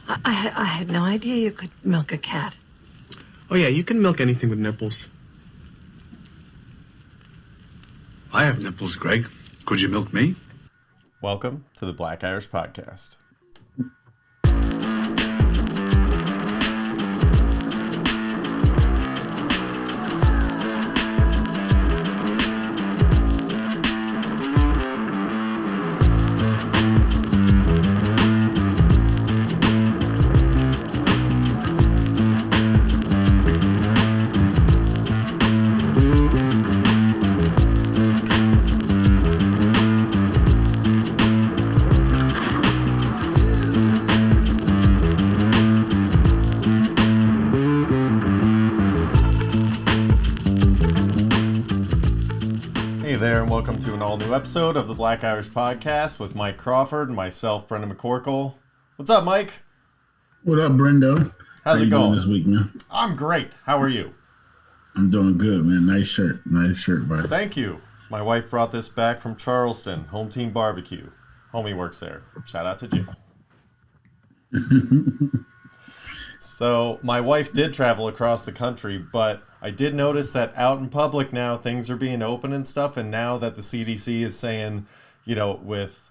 I had no idea you could milk a cat. Oh yeah, you can milk anything with nipples. I have nipples, Greg. Could you milk me? Welcome to the Black Irish Podcast. Welcome to an all-new episode of the Black Irish Podcast with Mike Crawford and myself, Brendan McCorkle. What's up, Mike? What up, Brendo? How's it going this week, man? I'm great. How are you? I'm doing good, man. Nice shirt, buddy. Thank you. My wife brought this back from Charleston, Home Team Barbecue. Homie works there. Shout out to Jill. So my wife did travel across the country, but I did notice that out in public now things are being open and stuff, and now that the CDC is saying, with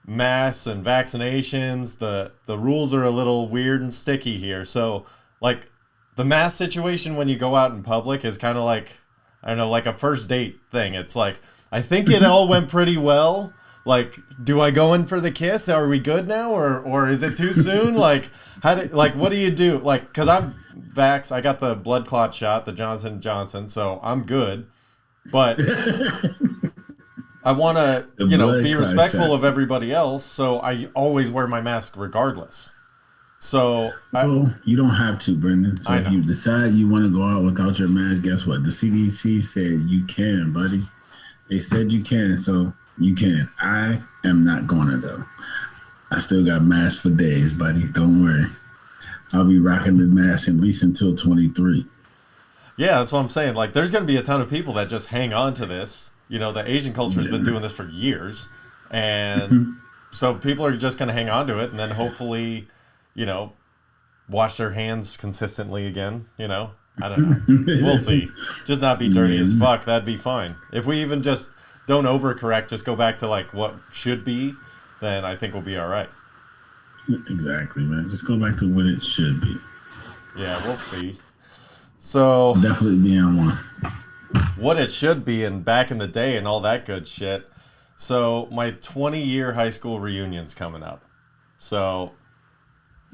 masks and vaccinations, the rules are a little weird and sticky here. So like the mask situation when you go out in public is kind of like, I don't know, like a first date thing. It's like, I think it all went pretty well. Like, do I go in for the kiss? Are we good now? Or is it too soon? Like, what do you do? Like, because I'm vax, I got the blood clot shot, the Johnson & Johnson, so I'm good. But I want to, be respectful of everybody else, so I always wear my mask regardless. So you don't have to, Brendan. So if you decide you want to go out without your mask, guess what? The CDC said you can, buddy. They said you can, so you can. I am not going to, though. I still got masks for days, buddy. Don't worry. I'll be rocking the mask at least until 23. Yeah, that's what I'm saying. Like, there's going to be a ton of people that just hang on to this. The Asian culture has been doing this for years. And so people are just going to hang on to it and then hopefully, wash their hands consistently again. I don't know. We'll see. Just not be dirty as fuck. That'd be fine. If we even just don't overcorrect, just go back to like what should be, then I think we'll be all right. Exactly, man. Just go back to what it should be. Yeah, we'll see. So definitely be on one. What it should be and back in the day and all that good shit. So my 20-year high school reunion's coming up. So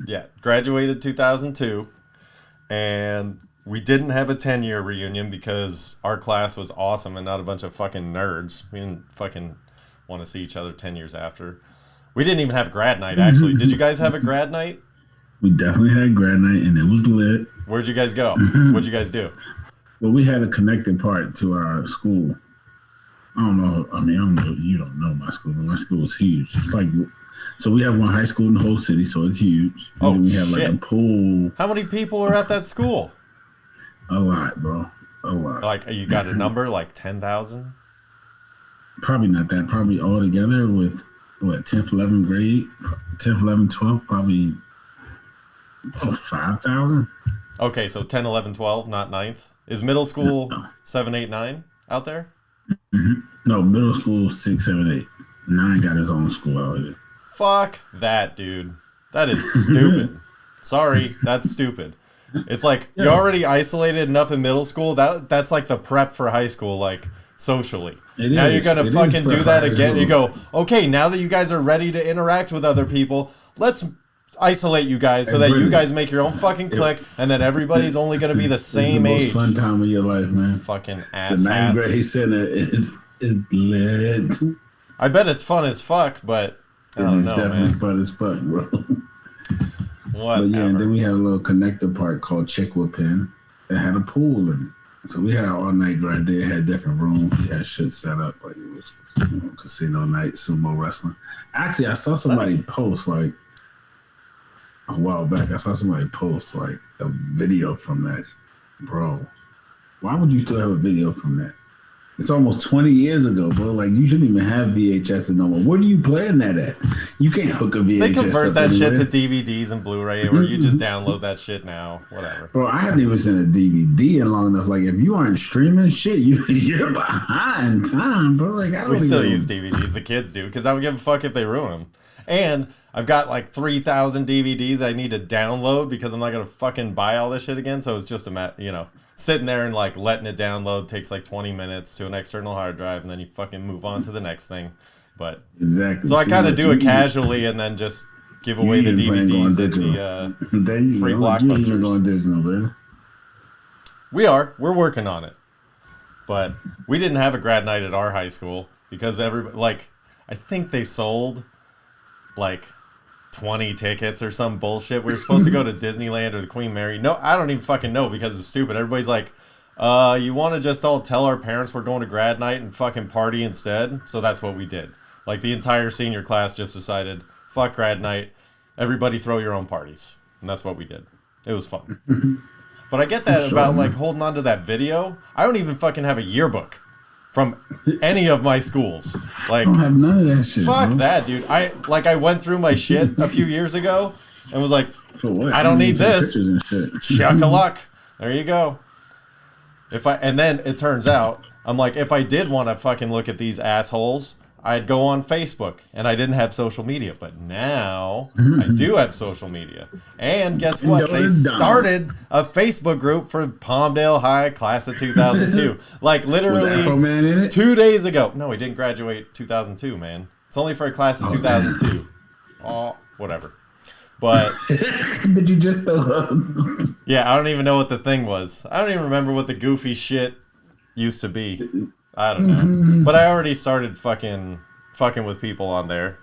yeah, graduated 2002, and we didn't have a 10-year reunion because our class was awesome and not a bunch of fucking nerds. We didn't fucking want to see each other 10 years after. We didn't even have grad night, actually. Did you guys have a grad night? We definitely had grad night, and it was lit. Where'd you guys go? What'd you guys do? Well, we had a connecting part to our school. I don't know. I don't know. You don't know my school, but my school is huge. It's like, so we have one high school in the whole city, so it's huge. And then we have like a pool. How many people are at that school? A lot, bro. A lot. Like, you got a number, like 10,000? Probably not that. Probably all together with, 10th, 11th grade, 10th, 11th, 12th, probably 5,000. Okay, so 10, 11, 12, not 9th. Is middle school 7, 8, 9 out there? Mm-hmm. No, middle school 6, 7, 8. 9 got his own school out here. Fuck that, dude. That is stupid. Sorry, that's stupid. It's like, you're already isolated enough in middle school. That's like the prep for high school, like, socially. Now you're going to fucking do that again. You go, okay, now that you guys are ready to interact with other people, let's isolate you guys so that you guys make your own fucking clique, and then everybody's only going to be the same age. It's the most fun time of your life, man. Fucking ass The 9th hats. grade center is lit. I bet it's fun as fuck, but I don't know, It's definitely man. fun as fuck, bro. Whatever. But yeah, and then we had a little connector part called Chickwapin that had a pool in it. So we had our all-night grad day. It had different rooms. We had shit set up. Like it was casino night, sumo wrestling. Actually, I saw somebody post like a while back. I saw somebody post like a video from that. Bro, why would you still have a video from that? It's almost 20 years ago, bro. Like, you shouldn't even have VHS no more. Where do you playing that at? You can't hook a VHS. They convert that anywhere. shit to DVDs and Blu-ray, where you just download that shit now. Whatever. Bro, I haven't even seen a DVD in long enough. Like, if you aren't streaming shit, you're behind time, bro. Like, we still use DVDs. The kids do, because I don't give a fuck if they ruin them. And I've got like 3,000 DVDs I need to download because I'm not gonna fucking buy all this shit again. So it's just sitting there and like letting it download takes like 20 minutes to an external hard drive, and then you fucking move on to the next thing. But exactly. So I kind of do it casually and then just give away the DVDs and the free blockbusters. We're working on it, but we didn't have a grad night at our high school because I think they sold like 20 tickets or some bullshit. We were supposed to go to Disneyland or the Queen Mary. No, I don't even fucking know because it's stupid. Everybody's like, you want to just all tell our parents we're going to grad night and fucking party instead? So that's what we did. Like, the entire senior class just decided, fuck grad night, everybody throw your own parties. And that's what we did. It was fun. But I get that about like holding on to that video. I don't even fucking have a yearbook from any of my schools. Like, I don't have none of that shit. Fuck bro. that, dude. I went through my shit a few years ago and was like, I don't need this. Chuck a luck. There you go. And then it turns out, I'm like, if I did want to fucking look at these assholes, I'd go on Facebook, and I didn't have social media. But now I do have social media. And guess what? They started a Facebook group for Palmdale High class of 2002. Like, literally 2 days ago. No, he didn't graduate 2002, man. It's only for a class of 2002. Oh, whatever. But did you just throw up? Yeah, I don't even know what the thing was. I don't even remember what the goofy shit used to be. I don't know. But I already started fucking with people on there.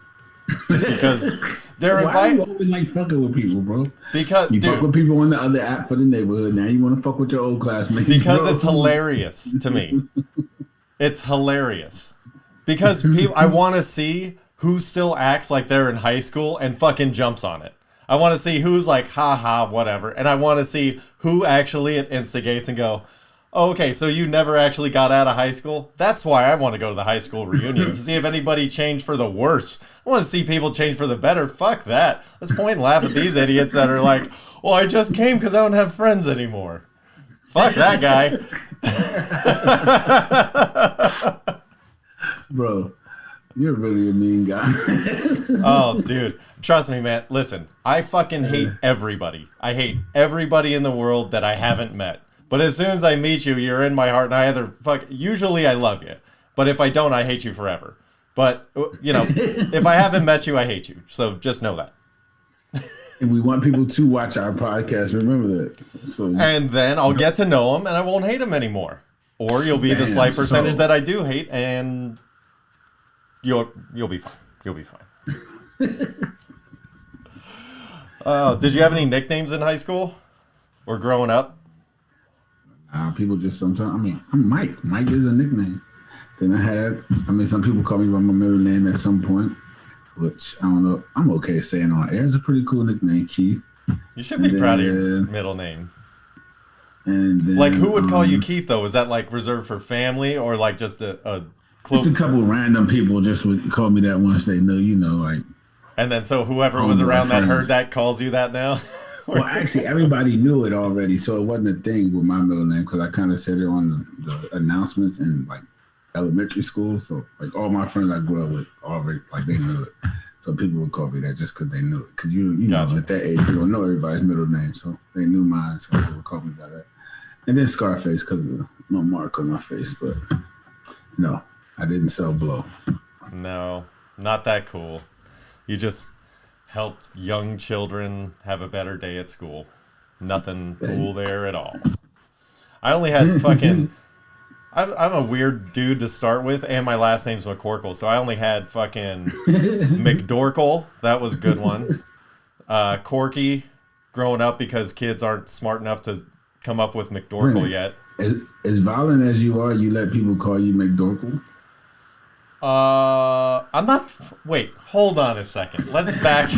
Just because they're invited. Why you always like fucking with people, bro? Because you fuck with people on the other app for the neighborhood. Now you want to fuck with your old classmates. Because it's hilarious to me. It's hilarious. Because I want to see who still acts like they're in high school and fucking jumps on it. I want to see who's like, haha, whatever. And I want to see who actually it instigates and go, oh, okay, so you never actually got out of high school? That's why I want to go to the high school reunion, to see if anybody changed for the worse. I want to see people change for the better. Fuck that. Let's point and laugh at these idiots that are like, well, I just came because I don't have friends anymore. Fuck that guy. Bro, you're really a mean guy. Oh, dude. Trust me, man. Listen, I fucking hate everybody. I hate everybody in the world that I haven't met. But as soon as I meet you, you're in my heart, and usually I love you. But if I don't, I hate you forever. But, if I haven't met you, I hate you. So just know that. And we want people to watch our podcast. Remember that. And then I'll get to know them, and I won't hate them anymore. Or you'll be the slight percentage that I do hate, and you'll be fine. You'll be fine. Did you have any nicknames in high school or growing up? People just sometimes, I'm Mike. Mike is a nickname. Then some people call me by my middle name at some point, which I don't know. I'm okay saying on air. It's a pretty cool nickname, Keith. You should be proud of your middle name. And then, like, who would call you Keith, though? Is that, like, reserved for family or, like, just a close... Just a couple random people just would call me that once they know, like... And then so whoever was around that heard that calls you that now? Well, actually, everybody knew it already, so it wasn't a thing with my middle name because I kind of said it on the announcements in like elementary school. So like all my friends I grew up with already, like they knew it. So people would call me that just because they knew it. Because you know, at that age, you don't know everybody's middle name, so they knew mine. So people would call me by that. And then Scarface because of my mark on my face. But no, I didn't sell blow. No, not that cool. You just helped young children have a better day at school. Nothing cool there at all. I only had fucking... I'm a weird dude to start with, and my last name's McCorkle, so I only had fucking McDorkle. That was a good one. Corky, growing up because kids aren't smart enough to come up with McDorkle yet. As violent as you are, you let people call you McDorkle? I'm not... Wait, hold on a second. Let's back...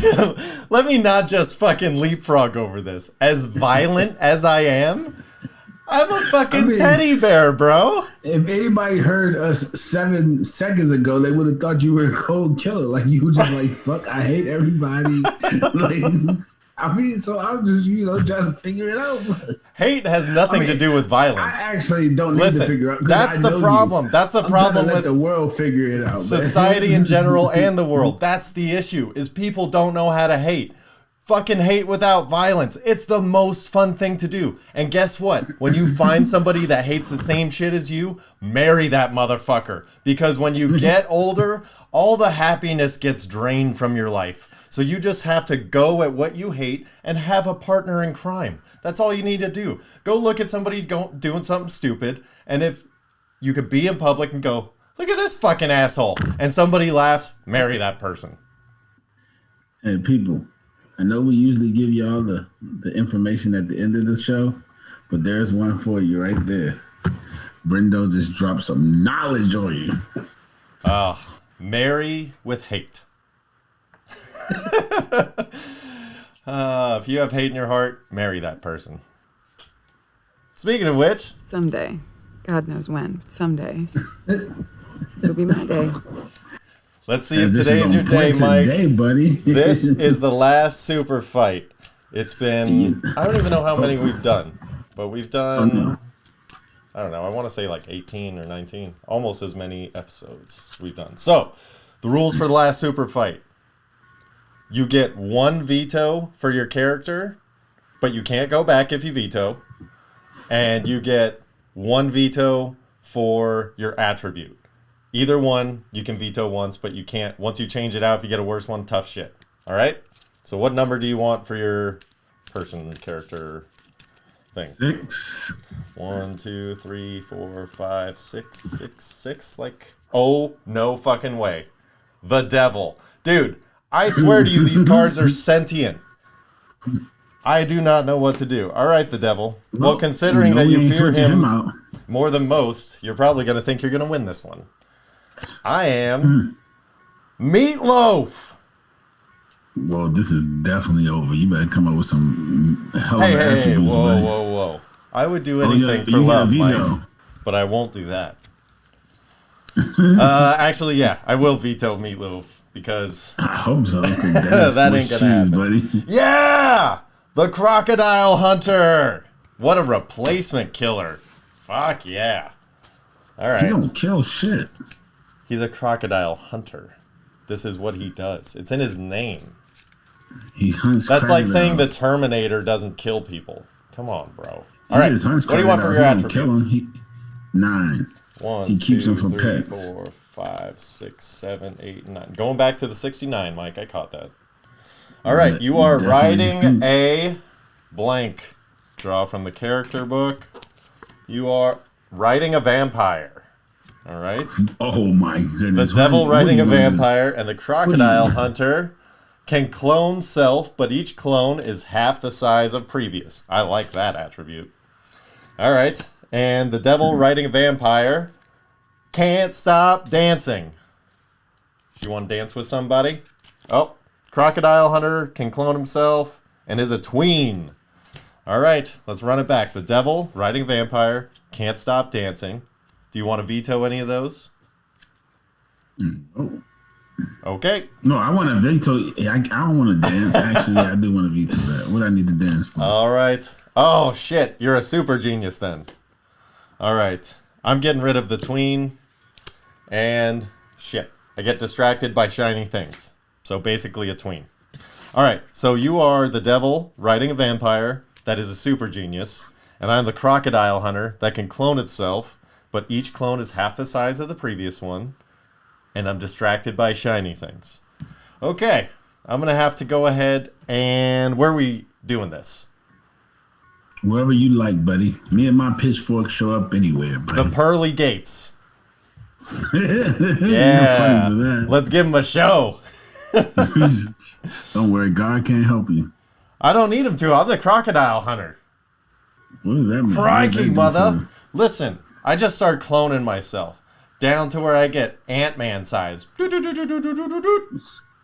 Let me not just fucking leapfrog over this. As violent as I am, I'm a fucking teddy bear, bro. If anybody heard us 7 seconds ago, they would have thought you were a cold killer. Like, you were just like, fuck, I hate everybody. Like, I mean, so I'm just, trying to figure it out. Hate has nothing to do with violence. I actually don't need to figure out. That's the problem. That's the problem with the world figure it out. Society in general and the world. That's the issue, is people don't know how to hate. Fucking hate without violence. It's the most fun thing to do. And guess what? When you find somebody that hates the same shit as you, marry that motherfucker. Because when you get older, all the happiness gets drained from your life. So you just have to go at what you hate and have a partner in crime. That's all you need to do. Go look at somebody doing something stupid, and if you could be in public and go, look at this fucking asshole, and somebody laughs, marry that person. And people, I know we usually give y'all the information at the end of the show, but there's one for you right there. Brendo just dropped some knowledge on you. Marry with hate. If you have hate in your heart, marry that person. Speaking of which, someday, God knows when, someday, it'll be my day. Let's see if today's your day, Mike. Today, buddy. This is the last super fight. It's been, I don't even know how many we've done, but we've done, I don't know, I want to say like 18 or 19, almost as many episodes we've done. So, the rules for the last super fight. You get 1 veto for your character, but you can't go back if you veto. And you get 1 veto for your attribute. Either one, you can veto once, but you can't. Once you change it out, if you get a worse one, tough shit. All right? So what number do you want for your person character thing? 6. 1, 2, 3, 4, 5, 6, 6, 6. Like, oh, no fucking way. The devil. Dude, I swear to you, these cards are sentient. I do not know what to do. All right, the devil. Well, considering that you fear him more than most, you're probably going to think you're going to win this one. I am Meatloaf. Well, this is definitely over. You better come up with some hell of attributes. Hey, whoa. I would do anything for love, Mike, but I won't do that. Actually, yeah, I will veto Meatloaf because I hope so. That ain't gonna happen, buddy. Yeah, the crocodile hunter. What a replacement killer. Fuck yeah. All right. He don't kill shit. He's a crocodile hunter. This is what he does. It's in his name. He hunts. That's like saying the Terminator doesn't kill people. Come on, bro. All right. What do you want for your attributes? 9. 1, he keeps 2, them for 3, pets. 4, 5, 6, 7, 8, 9. Going back to the 69, Mike. I caught that. All right. You are riding a blank. Draw from the character book. You are riding a vampire. All right. Oh my goodness. The devil riding a vampire and the crocodile hunter can clone self, but each clone is half the size of previous. I like that attribute. All right. And the devil riding a vampire can't stop dancing. You want to dance with somebody? Oh, crocodile hunter can clone himself and is a tween. All right. Let's run it back. The devil riding a vampire can't stop dancing. Do you want to veto any of those? No. Okay. No, I want to veto. I don't want to dance. Actually, I do want to veto that. What I need to dance for? All right. Oh, shit. You're a super genius then. All right. I'm getting rid of the tween. And shit. I get distracted by shiny things. So basically a tween. All right. So you are the devil riding a vampire that is a super genius. And I'm the crocodile hunter that can clone itself. But each clone is half the size of the previous one. And I'm distracted by shiny things. Okay. I'm going to have to go ahead and... Where are we doing this? Wherever you like, buddy. Me and my pitchfork show up anywhere, buddy. The pearly gates. Yeah. Let's give him a show. Don't worry. God can't help you. I don't need him to. I'm the crocodile hunter. What does that mean? Crikey, mother. Listen. I just start cloning myself down to where I get Ant-Man size.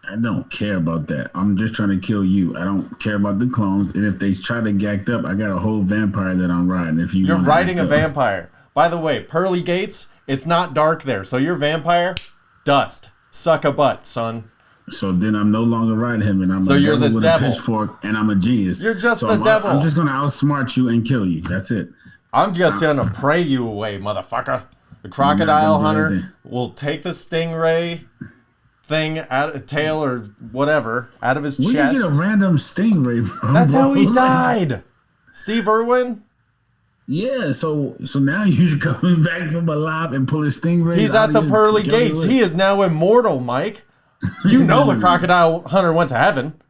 I don't care about that. I'm just trying to kill you. I don't care about the clones. And if they try to gacked up, I got a whole vampire that I'm riding. If you're riding a vampire. By the way, pearly gates, it's not dark there. So your vampire, dust. Suck a butt, son. So then I'm no longer riding him, and I'm so a you're devil the with devil. a pitchfork, and I'm a genius. You're just the devil. I'm just going to outsmart you and kill you. That's it. I'm just going to pray you away, motherfucker. The crocodile hunter will take the stingray thing out of tail or whatever out of his chest. Where you get a random stingray from? That's how he died. Steve Irwin? Yeah, so now you're coming back from alive and pulling stingrays. He's at the pearly gates. He is now immortal, Mike. You know the crocodile hunter went to heaven.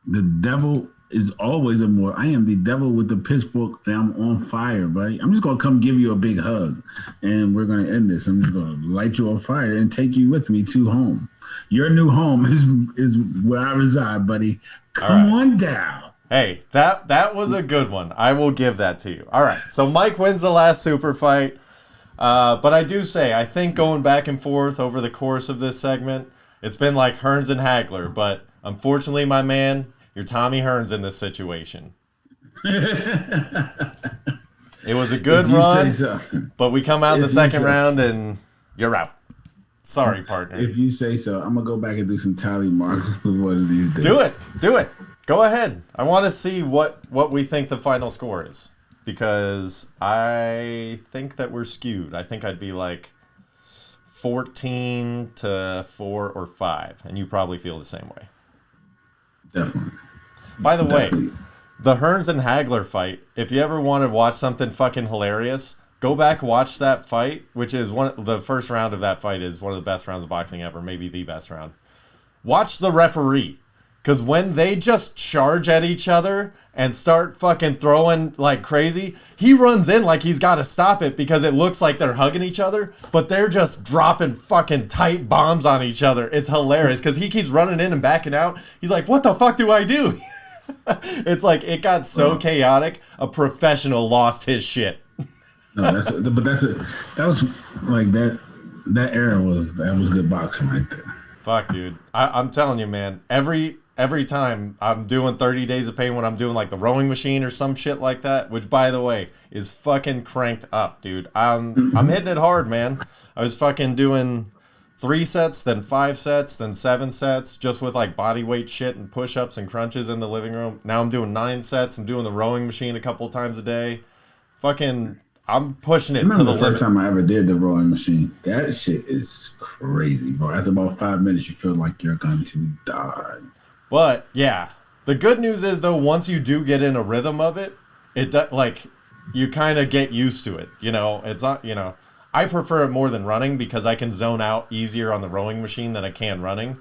The devil is always immortal. I am the devil with the pitchfork, and I'm on fire, buddy. I'm just gonna come give you a big hug, and we're gonna end this. I'm just gonna light you on fire and take you with me to home. Your new home is where I reside, buddy. Come on down. Hey, that was a good one. I will give that to you. All right, so Mike wins the last super fight. But I do say, I think going back and forth over the course of this segment, it's been like Hearns and Hagler. But unfortunately, my man, you're Tommy Hearns in this situation. It was a good run, but we come out in the second round and you're out. Sorry, partner. If you say so, I'm going to go back and do some tally marks one of these days. Do it. Go ahead. I want to see what we think the final score is. Because I think that we're skewed. I think I'd be like 14 to 4 or 5. And you probably feel the same way. Definitely. By the way, the Hearns and Hagler fight, if you ever want to watch something fucking hilarious, go back, watch that fight, which is the first round of that fight is one of the best rounds of boxing ever, maybe the best round. Watch the referee, because when they just charge at each other and start fucking throwing like crazy, he runs in like he's got to stop it because it looks like they're hugging each other, but they're just dropping fucking tight bombs on each other. It's hilarious because he keeps running in and backing out. He's like, what the fuck do I do? It's like it got so chaotic, a professional lost his shit. No, that was like that era was good boxing right there. Fuck, dude. I'm telling you, man. Every time I'm doing 30 Days of Pain when I'm doing like the rowing machine or some shit like that, which by the way is fucking cranked up, dude. I'm hitting it hard, man. I was fucking doing 3 sets, then 5 sets, then 7 sets, just with like body weight shit and push-ups and crunches in the living room. Now I'm doing 9 sets. I'm doing the rowing machine a couple times a day. Fucking, I'm pushing it to the limit. The first time I ever did the rowing machine. That shit is crazy, bro. After about 5 minutes, you feel like you're going to die. But yeah, the good news is though, once you do get in a rhythm of it, like you kind of get used to it. You know, it's not, you know. I prefer it more than running because I can zone out easier on the rowing machine than I can running.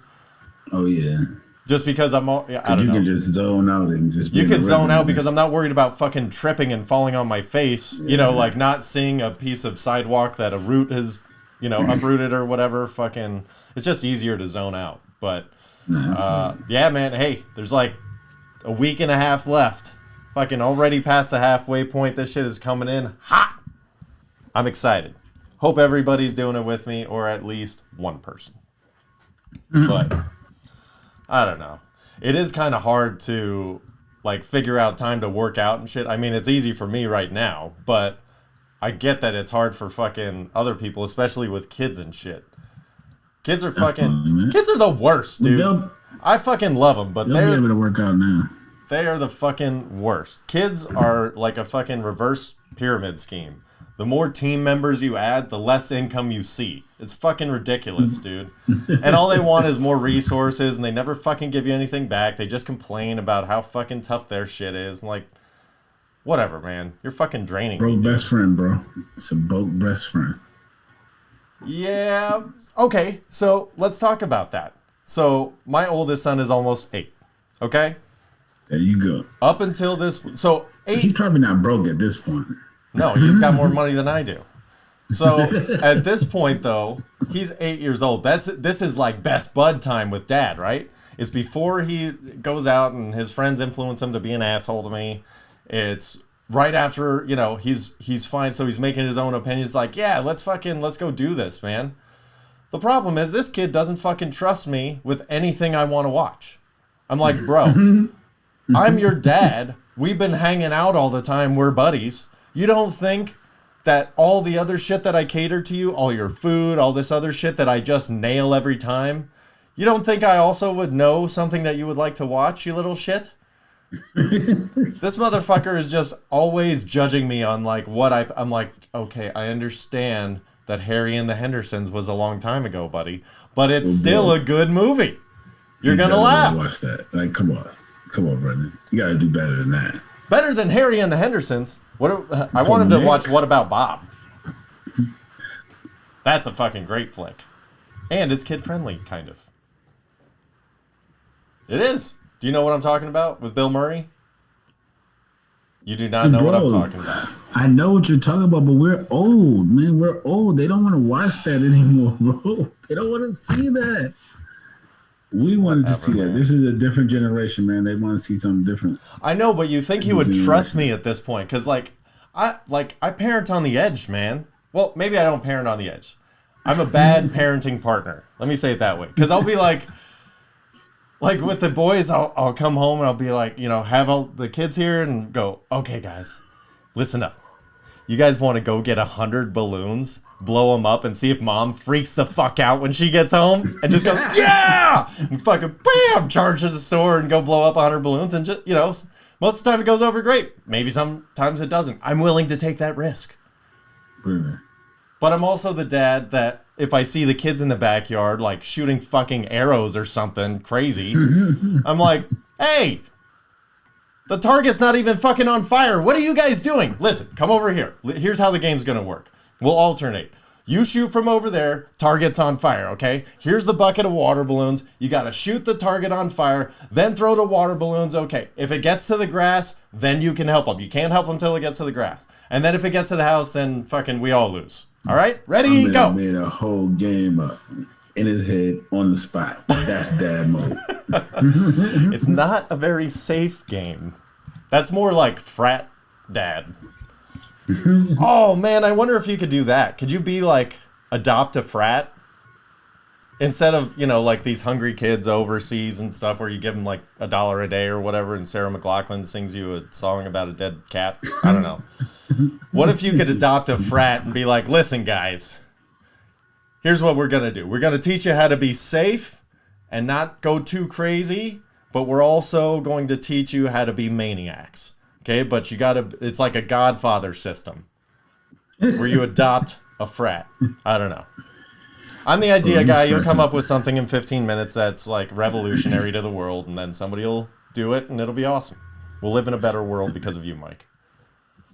Oh, yeah. Just because I don't know. You can just zone out and just... You can zone out because I'm not worried about fucking tripping and falling on my face. Yeah. You know, like not seeing a piece of sidewalk that a root has, you know, uprooted or whatever. Fucking... It's just easier to zone out. But, yeah, man. Hey, there's like a week and a half left. Fucking already past the halfway point. This shit is coming in hot. I'm excited. Hope everybody's doing it with me, or at least one person. But I don't know. It is kind of hard to like figure out time to work out and shit. I mean, it's easy for me right now, but I get that it's hard for fucking other people, especially with kids and shit. Kids are kids are the worst, dude. I fucking love them, but they're able to work out now. They are the fucking worst. Kids are like a fucking reverse pyramid scheme. The more team members you add, the less income you see. It's fucking ridiculous, dude. And all they want is more resources, and they never fucking give you anything back. They just complain about how fucking tough their shit is. And like, whatever, man. You're fucking draining me. Broke best friend, bro. It's a broke best friend. Yeah. Okay, so let's talk about that. So my oldest son is almost 8. Okay? There you go. Up until this... So 8... He's probably not broke at this point. No, he's got more money than I do. So at this point, though, he's 8 years old. This is like best bud time with dad, right? It's before he goes out and his friends influence him to be an asshole to me. It's right after, you know, he's fine. So he's making his own opinions like, yeah, let's go do this, man. The problem is this kid doesn't fucking trust me with anything I want to watch. I'm like, bro, I'm your dad. We've been hanging out all the time. We're buddies. You don't think that all the other shit that I cater to you, all your food, all this other shit that I just nail every time, you don't think I also would know something that you would like to watch, you little shit? This motherfucker is just always judging me on like what I'm like, okay, I understand that Harry and the Hendersons was a long time ago, buddy, but it's still a good movie. You're gonna laugh. Watch that. Like, come on, Brendan. You gotta do better than that. Better than Harry and the Hendersons. I want him to watch What About Bob? That's a fucking great flick. And it's kid-friendly, kind of. It is. Do you know what I'm talking about with Bill Murray? You do not know what I'm talking about. I know what you're talking about, but we're old, man. We're old. They don't want to watch that anymore, bro. They don't want to see that. We wanted to see that. This is a different generation, man. They want to see something different. I know, but you think he would trust me at this point? Because I parent on the edge, man. Well, maybe I don't parent on the edge. I'm a bad parenting partner. Let me say it that way. Because I'll be like with the boys, I'll come home and I'll be like, have all the kids here and go, okay, guys, listen up. You guys want to go get 100 balloons, blow them up, and see if mom freaks the fuck out when she gets home, and just go, yeah! And fucking bam! Charge to the store and go blow up 100 balloons, and just, most of the time it goes over great. Maybe sometimes it doesn't. I'm willing to take that risk. Brilliant. But I'm also the dad that if I see the kids in the backyard, like shooting fucking arrows or something crazy, I'm like, hey, the target's not even fucking on fire. What are you guys doing? Listen, come over here. Here's how the game's going to work. We'll alternate. You shoot from over there, target's on fire, okay? Here's the bucket of water balloons. You got to shoot the target on fire, then throw the water balloons, okay. If it gets to the grass, then you can help them. You can't help them until it gets to the grass. And then if it gets to the house, then fucking we all lose. All right? Ready? Go. I made a whole game up in his head on the spot. That's dad mode. It's not a very safe game. That's more like Frat Dad. Oh, man, I wonder if you could do that. Could you be like, adopt a frat? Instead of, like these hungry kids overseas and stuff where you give them like $1 a day or whatever and Sarah McLachlan sings you a song about a dead cat. I don't know. What if you could adopt a frat and be like, listen, guys, here's what we're going to do. We're going to teach you how to be safe and not go too crazy, but we're also going to teach you how to be maniacs. Okay, but it's like a Godfather system where you adopt a frat. I don't know. I'm the idea guy. You'll come up with something in 15 minutes that's like revolutionary to the world, and then somebody will do it, and it'll be awesome. We'll live in a better world because of you, Mike.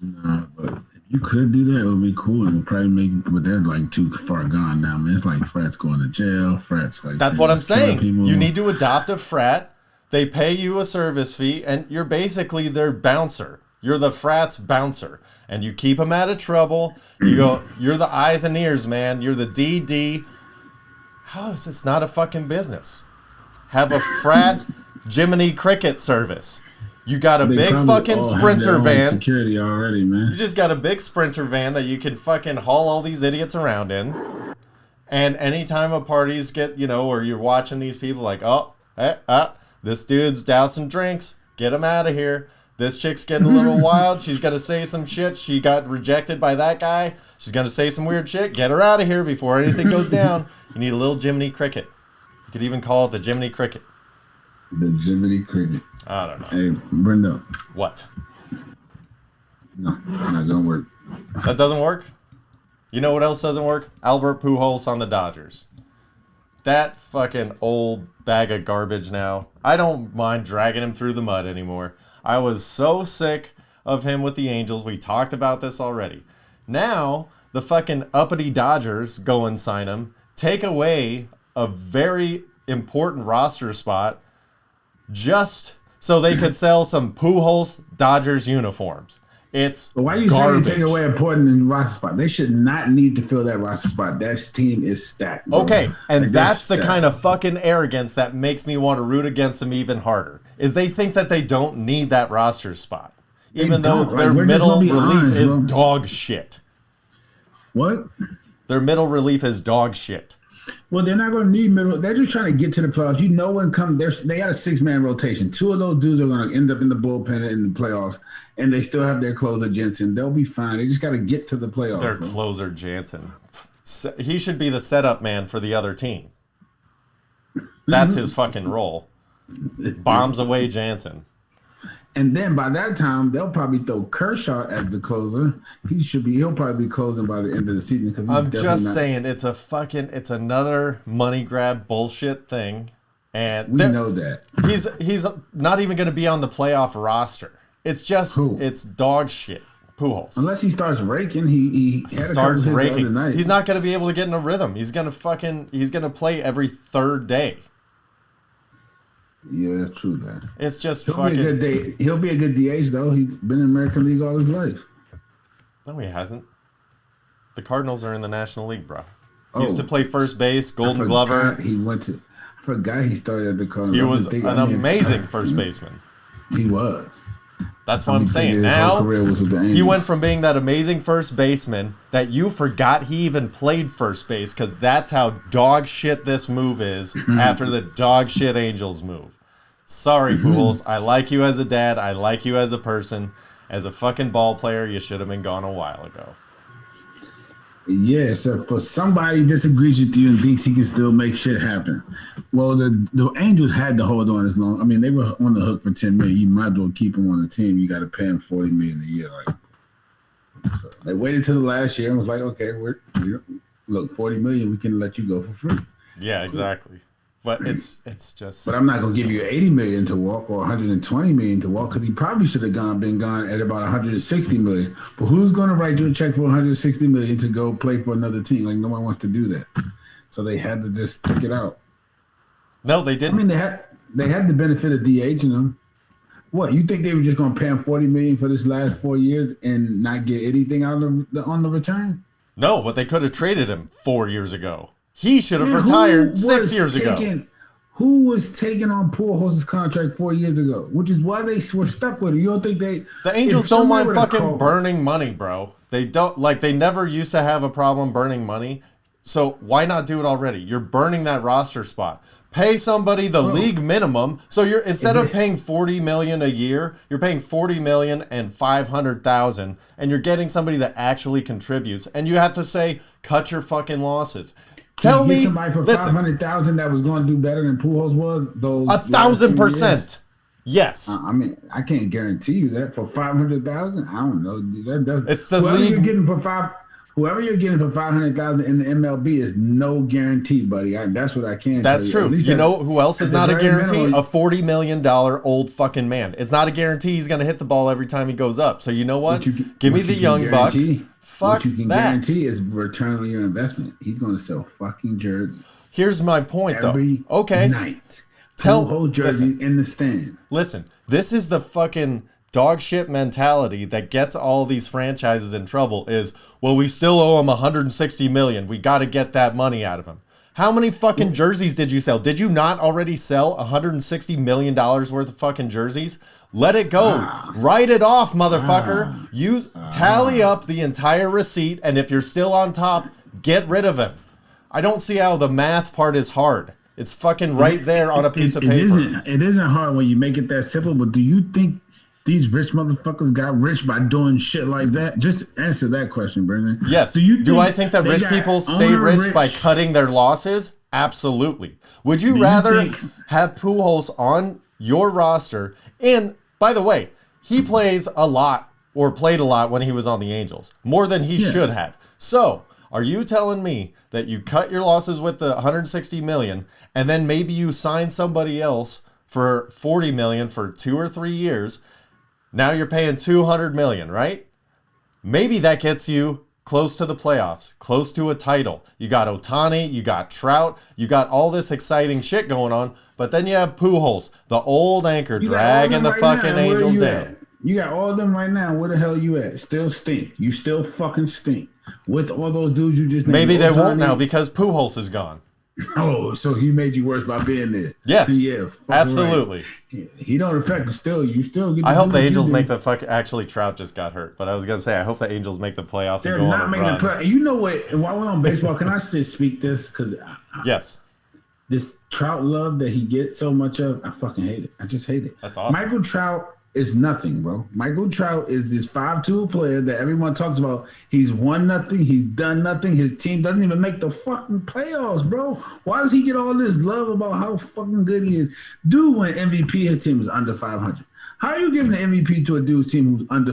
Nah, but if you could do that, it would be cool. And probably but they're like too far gone now, man. It's like frats going to jail, frats like... That's what I'm saying. You need to adopt a frat. They pay you a service fee, and you're basically their bouncer. You're the frat's bouncer, and you keep them out of trouble. You go, you're the eyes and ears, man. You're the DD. How is this not a fucking business? Have a frat Jiminy Cricket service. You got a big fucking Sprinter van. Security already, man. You just got a big Sprinter van that you can fucking haul all these idiots around in. And anytime a parties get, or you're watching these people like, this dude's dousing drinks. Get him out of here. This chick's getting a little wild. She's going to say some shit. She got rejected by that guy. She's going to say some weird shit. Get her out of here before anything goes down. You need a little Jiminy Cricket. You could even call it the Jiminy Cricket. The Jiminy Cricket. I don't know. Hey, Brenda. What? No, not going to work. That doesn't work? You know what else doesn't work? Albert Pujols on the Dodgers. That fucking old bag of garbage now. I don't mind dragging him through the mud anymore. I was so sick of him with the Angels. We talked about this already. Now, the fucking uppity Dodgers go and sign him, take away a very important roster spot just so they could sell some Pujols Dodgers uniforms. It's but why are you garbage. saying take away important in the roster spot? They should not need to fill that roster spot. That team is stacked. Bro. Okay, and like, that's the kind of fucking arrogance that makes me want to root against them even harder. Is they think that they don't need that roster spot, even though their middle relief is dog shit. What? Their middle relief is dog shit. Well, they're not going to need middle. They're just trying to get to the playoffs. You know when come they got a 6-man rotation. 2 of those dudes are going to end up in the bullpen in the playoffs, and they still have their closer Jensen. They'll be fine. They just got to get to the playoffs. Their closer Jansen. He should be the setup man for the other team. That's his fucking role. Bombs away Jansen. And then by that time, they'll probably throw Kershaw as the closer. He'll probably be closing by the end of the season. Because I'm just saying, it's another money grab bullshit thing. And we know that. He's not even going to be on the playoff roster. It's just, it's dog shit. Pujols. Unless he starts raking, he starts raking. He's not going to be able to get in a rhythm. He's going to play every third day. Yeah, that's true, man. It's just He'll be a good DH, though. He's been in the American League all his life. No, he hasn't. The Cardinals are in the National League, bro. He used to play first base, Golden Glover. I forgot he started at the Cardinals. He was an amazing first baseman. He was. That's what I'm saying. Now, he went from being that amazing first baseman that you forgot he even played first base because that's how dog shit this move is after the dog shit Angels move. Sorry, Pujols. I like you as a dad. I like you as a person. As a fucking ball player, you should have been gone a while ago. Yeah, so for somebody disagrees with you and thinks he can still make shit happen. Well, the Angels had to hold on as long. I mean, they were on the hook for $10 million. You might as well keep him on the team. You got to pay him $40 million a year. So they waited till the last year and was like, okay, look, $40 million, we can let you go for free. Yeah, exactly. But it's just. But I'm not gonna give you $80 million to walk or $120 million to walk because he probably should have been gone at about $160 million. But who's gonna write you a check for $160 million to go play for another team? Like no one wants to do that. So they had to just stick it out. No, they didn't. I mean, they had the benefit of DHing them. What you think they were just gonna pay him $40 million for this last 4 years and not get anything out of on the return? No, but they could have traded him 4 years ago. He should have retired 6 years ago. Who was taking on Pujols' contract 4 years ago? Which is why they were stuck with it. You don't think the Angels don't mind fucking burning money, bro. They don't they never used to have a problem burning money. So why not do it already? You're burning that roster spot. Pay somebody the league minimum. So you're instead of paying $40 million a year, you're paying $40 million and $500,000, and you're getting somebody that actually contributes. And you have to say, cut your fucking losses. Tell me, somebody for $500,000 that was going to do better than Pujols was. 1,000%. Yes. I mean, I can't guarantee you that for $500,000. I don't know. It's the league. Whoever you're getting for $500,000 in the MLB is no guarantee, buddy. That's what I can. That's tell you. True. You know who else is not a guarantee? A $40 million old fucking man. It's not a guarantee he's going to hit the ball every time he goes up. So you know what? Give me the young buck. Fuck what you can that. guarantee is return on your investment. He's going to sell fucking jerseys. Here's my point, every night. Whole jersey in the stand. Listen, this is the fucking dog shit mentality that gets all these franchises in trouble is, well, we still owe him $160 million. We got to get that money out of him. How many fucking jerseys did you sell? Did you not already sell $160 million worth of fucking jerseys? Let it go. Write it off, motherfucker. You tally up the entire receipt, and if you're still on top, get rid of him. I don't see how the math part is hard. It's fucking right there on a piece of paper. It isn't hard when you make it that simple, but do you think these rich motherfuckers got rich by doing shit like that? Just answer that question, Brendan. Yes. Do I think that rich people stay rich by cutting their losses? Absolutely. Would you rather have Pujols on your roster? And by the way, he plays a lot or played a lot when he was on the Angels, more than he should have. So are you telling me that you cut your losses with the $160 million and then maybe you sign somebody else for $40 million for 2 or 3 years? Now you're paying $200 million, right? Maybe that gets you close to the playoffs, close to a title. You got Ohtani, you got Trout, you got all this exciting shit going on, but then you have Pujols, the old anchor, dragging the fucking Angels down. You got all of them right now. Where the hell you at? Still stink. You still fucking stink. With all those dudes you just named. Maybe they won't now because Pujols is gone. Oh, so he made you worse by being there? Yes. Yeah, absolutely. Right. He don't affect you still get. I hope the Angels make the Actually, Trout just got hurt, but I was gonna say I hope the Angels make the playoffs. They're and go not on a making run. the play. You know what? While we're on baseball, can I speak this? Because yes, this Trout love that he gets so much of, I fucking hate it. I just hate it. That's awesome. Michael Trout is nothing, bro. Michael Trout is this 5'2" player that everyone talks about. He's won nothing. He's done nothing. His team doesn't even make the fucking playoffs, bro. Why does he get all this love about how fucking good he is? Dude went MVP. His team is under 500. How are you giving the MVP to a dude's team who's under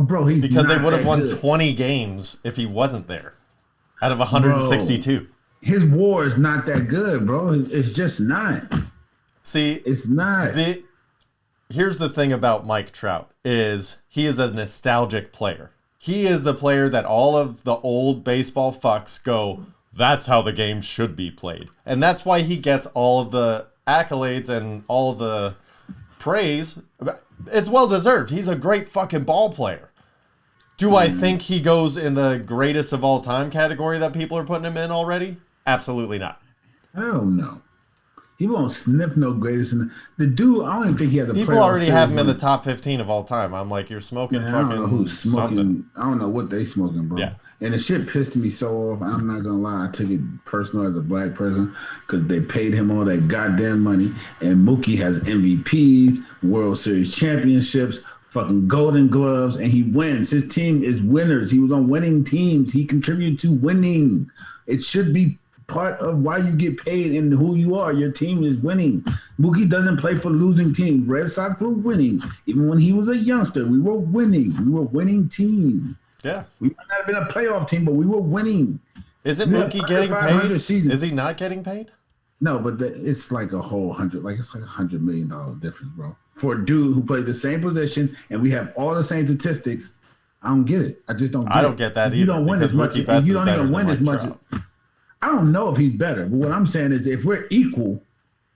bro? He's because not they would have won good. 20 games if he wasn't there, out of 162. Bro, his WAR is not that good, bro. It's just not. See, it's not. Here's the thing about Mike Trout is he is a nostalgic player. He is the player that all of the old baseball fucks go, that's how the game should be played. And that's why he gets all of the accolades and all the praise. It's well deserved. He's a great fucking ball player. Do I think he goes in the greatest of all time category that people are putting him in already? Absolutely not. Hell no. He won't sniff no greatest. The dude, I don't even think he has a People already have him in the top 15 of all time. I'm like, you're smoking fucking I don't know who's smoking. something. I don't know what they smoking, bro. Yeah. And the shit pissed me so off. I'm not gonna lie. I took it personal as a black person because they paid him all that goddamn money. And Mookie has MVPs, World Series championships, fucking Golden Gloves, and he wins. His team is winners. He was on winning teams. He contributed to winning. It should be part of why you get paid and who you are. Your team is winning. Mookie doesn't play for losing teams. Red Sox were winning. Even when he was a youngster, we were winning. We were winning teams. Yeah. We might not have been a playoff team, but we were winning. Isn't Mookie getting paid? Is he not getting paid? No, but it's like a whole it's like $100 million difference, bro. For a dude who played the same position and we have all the same statistics, I don't get it. I just don't get it. I don't get that either. You don't win as much. You don't even win as much. I don't know if he's better, but what I'm saying is if we're equal,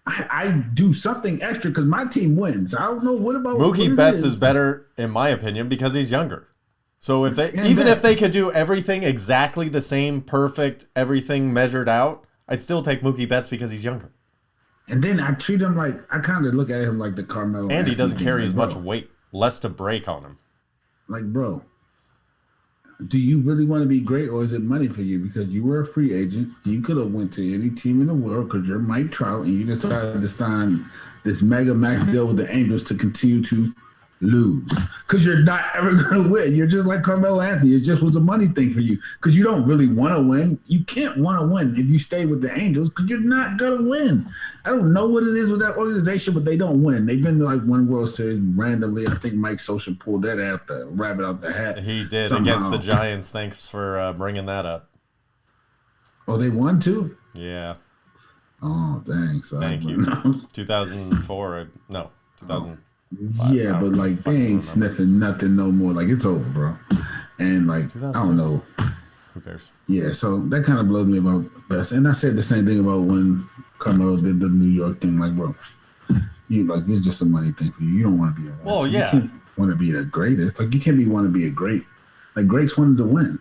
I do something extra because my team wins. I don't know what about Mookie Betts is better, in my opinion, because he's younger. So if they if they could do everything exactly the same, perfect, everything measured out, I'd still take Mookie Betts because he's younger. And then I treat him like I kind of look at him like the Carmelo. And he doesn't carry as much weight, less to break on him. Like, bro, do you really want to be great, or is it money for you? Because you were a free agent, you could have went to any team in the world because you're Mike Trout, and you decided to sign this mega max deal with the Angels to continue to lose because you're not ever going to win. You're just like Carmelo Anthony. It just was a money thing for you because you don't really want to win. You can't want to win if you stay with the Angels because you're not going to win. I don't know what it is with that organization, but they don't win. They've been to like one World Series randomly. I think Mike Scioscia pulled that out, the rabbit out the hat. He did somehow. Against the Giants. Thanks for bringing that up. Oh, they won too? Yeah. Oh, thanks. Thank you. 2004. No, 2000. Yeah, but like they ain't sniffing nothing no more. Like it's over, bro. And like I don't know. Who cares? Yeah, so that kind of blows me about Best. And I said the same thing about when Carmelo did the New York thing. Like, bro, you like it's just a money thing for you. You don't want to be a well, yeah. You can't want to be the greatest. Like you can't want to be a great. Like greats wanted to win.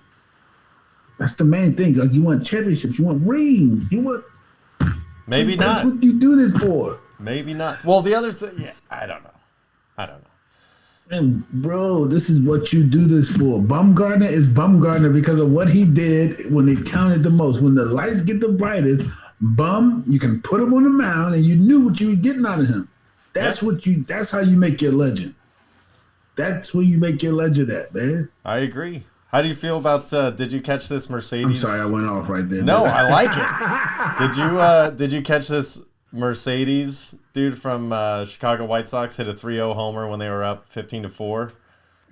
That's the main thing. Like you want championships. You want rings. You want. Maybe that's not. That's what you do this for. Maybe not. Well, the other thing, yeah, I don't know. And bro, this is what you do this for. Bumgarner is Bumgarner because of what he did when it counted the most. When the lights get the brightest, you can put him on the mound and you knew what you were getting out of him. That's how you make your legend. That's where you make your legend at, man. I agree. How do you feel about did you catch this Mercedes? I'm sorry, I went off right there. No, I like it. Did you catch this Mercedes dude from Chicago White Sox hit a 3-0 homer when they were up 15-4